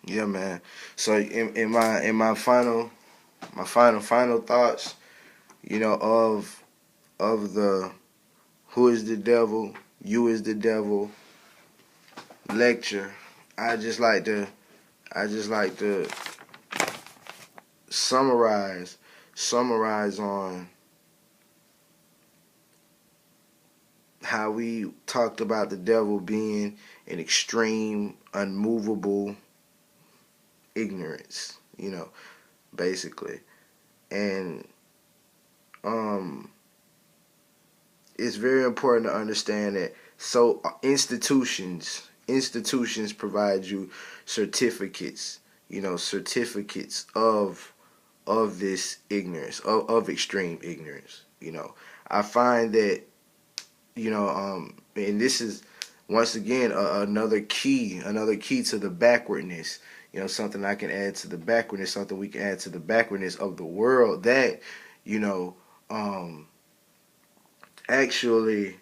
Yeah, man. So in my final thoughts, of the who is the devil, you is the devil lecture, I just like to I just like to summarize on how we talked about the devil being an extreme, unmovable ignorance, basically. And um it's very important to understand that. So institutions provide you certificates, certificates of this ignorance, of extreme ignorance. I find that, and this is once again another key to the backwardness. Something I can add to the backwardness, something we can add to the backwardness of the world, that you know um, actually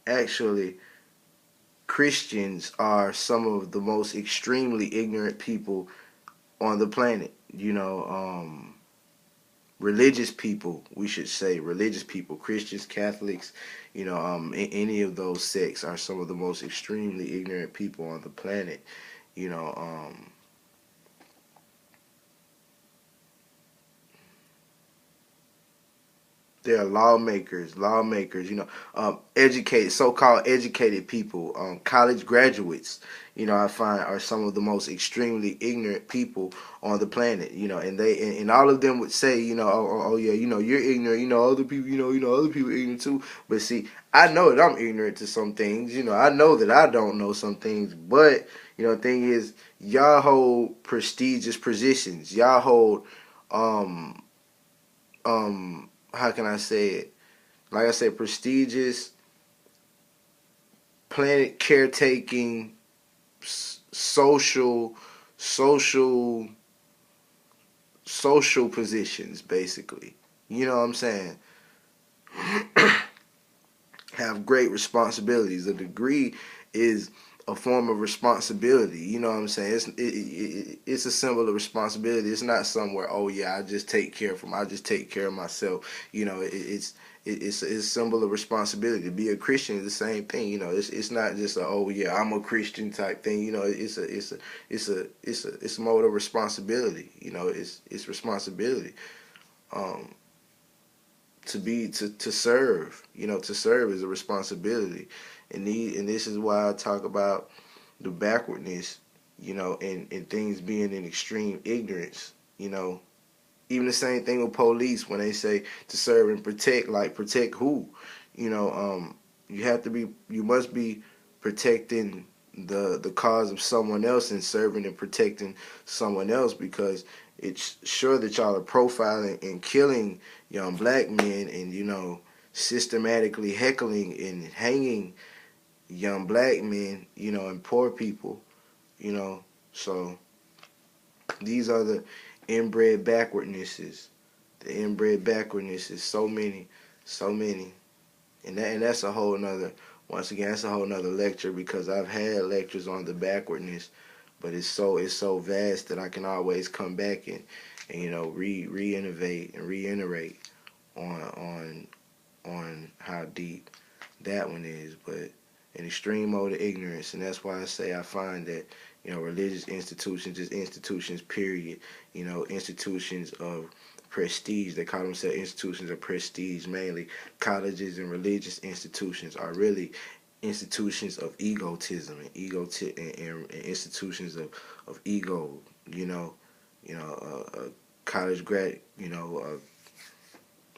actually Christians are some of the most extremely ignorant people on the planet. Religious people, we should say, religious people, Christians, Catholics, any of those sects are some of the most extremely ignorant people on the planet. You know, There are lawmakers, educated, so-called educated people, college graduates. I find are some of the most extremely ignorant people on the planet. And all of them would say, oh yeah, you're ignorant. Other people, other people are ignorant too. But see, I know that I'm ignorant to some things. I know that I don't know some things. But the thing is, y'all hold prestigious positions. Y'all hold um how can I say it? Like I said, prestigious, planet caretaking, social, social, social positions, basically. You know what I'm saying? Have great responsibilities. A degree is a form of responsibility. You know what I'm saying? It's a symbol of responsibility. It's not somewhere. Oh yeah, I just take care of myself. It's a symbol of responsibility. To be a Christian is the same thing. It's not just a, oh yeah, I'm a Christian type thing. It's a mode of responsibility. It's responsibility. Um, to serve. To serve is a responsibility, and this is why I talk about the backwardness, and things being in extreme ignorance. Even the same thing with police when they say to serve and protect. Like, protect who? You must be protecting the cause of someone else and serving and protecting someone else, because it's sure that y'all are profiling and killing young black men, and systematically heckling and hanging young black men, and poor people. So these are the inbred backwardnesses. The inbred backwardness is so many, and that's a whole nother. Once again, that's a whole nother lecture, because I've had lectures on the backwardness, but it's so vast that I can always come back and reinnovate and reiterate on on how deep that one is. But an extreme mode of ignorance, and that's why I say I find that religious institutions, just institutions, period. Institutions of prestige. They call themselves institutions of prestige. Mainly, colleges and religious institutions are really institutions of egotism and institutions of ego. You know, a college grad,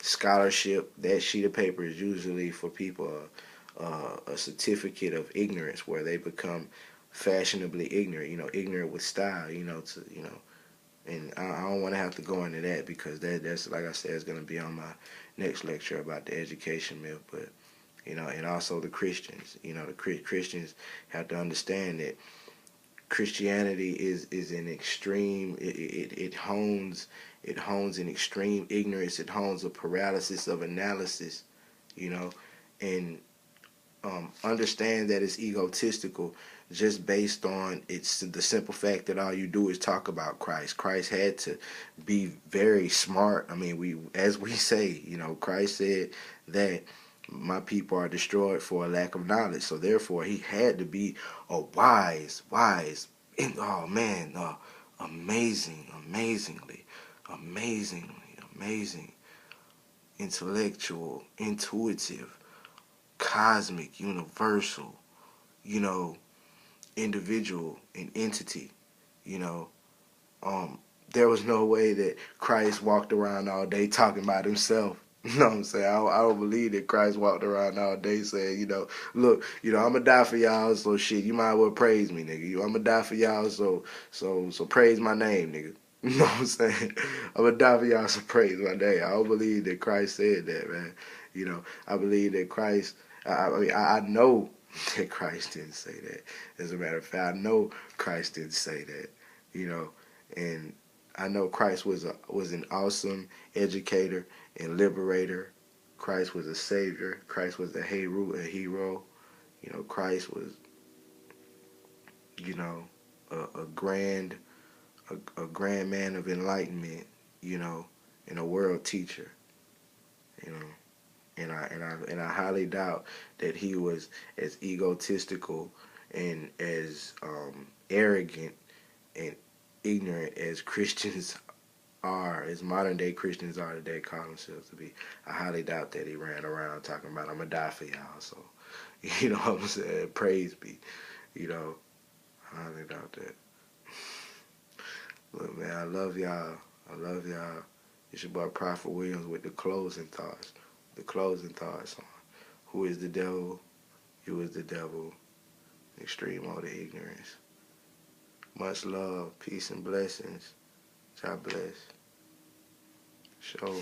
scholarship. That sheet of paper is usually for people a certificate of ignorance, where they become fashionably ignorant. Ignorant with style. And I don't want to have to go into that, because that's, like I said, is going to be on my next lecture about the education myth. But and also the Christians. The Christians have to understand that Christianity is an extreme. It hones an extreme ignorance. It hones a paralysis of analysis. You know, and understand that it's egotistical, just based on it's the simple fact that all you do is talk about Christ. Christ had to be very smart. I mean, as we say, Christ said that my people are destroyed for a lack of knowledge. So therefore, he had to be a wise, and oh man, amazing, intellectual, intuitive, cosmic, universal, you know, individual and entity, you know. There was no way that Christ walked around all day talking about himself. You know what I'm saying? I don't believe that Christ walked around all day saying, look, I'm gonna die for y'all, so shit, you might as well praise me, nigga. I'm gonna die for y'all, so praise my name, nigga. You know what I'm saying? I'm gonna die for y'all, so praise my name. I don't believe that Christ said that, man. I believe that Christ. I know that Christ didn't say that. As a matter of fact, I know Christ didn't say that. And I know Christ was an awesome educator and liberator. Christ was a savior. Christ was a hero. Christ was, a grand grand man of enlightenment, and a world teacher, you know. And I highly doubt that he was as egotistical and as arrogant and ignorant as Christians are, as modern day Christians are today, call themselves to be. I highly doubt that he ran around talking about, I'm gonna die for y'all. So, you know what I'm saying? Praise be. I highly doubt that. Look, man, I love y'all. I love y'all. It's your boy Prophet Williams with the closing thoughts. The closing thoughts on who is the devil, you is the devil, extreme mode of ignorance. Much love, peace, and blessings. God bless. Show.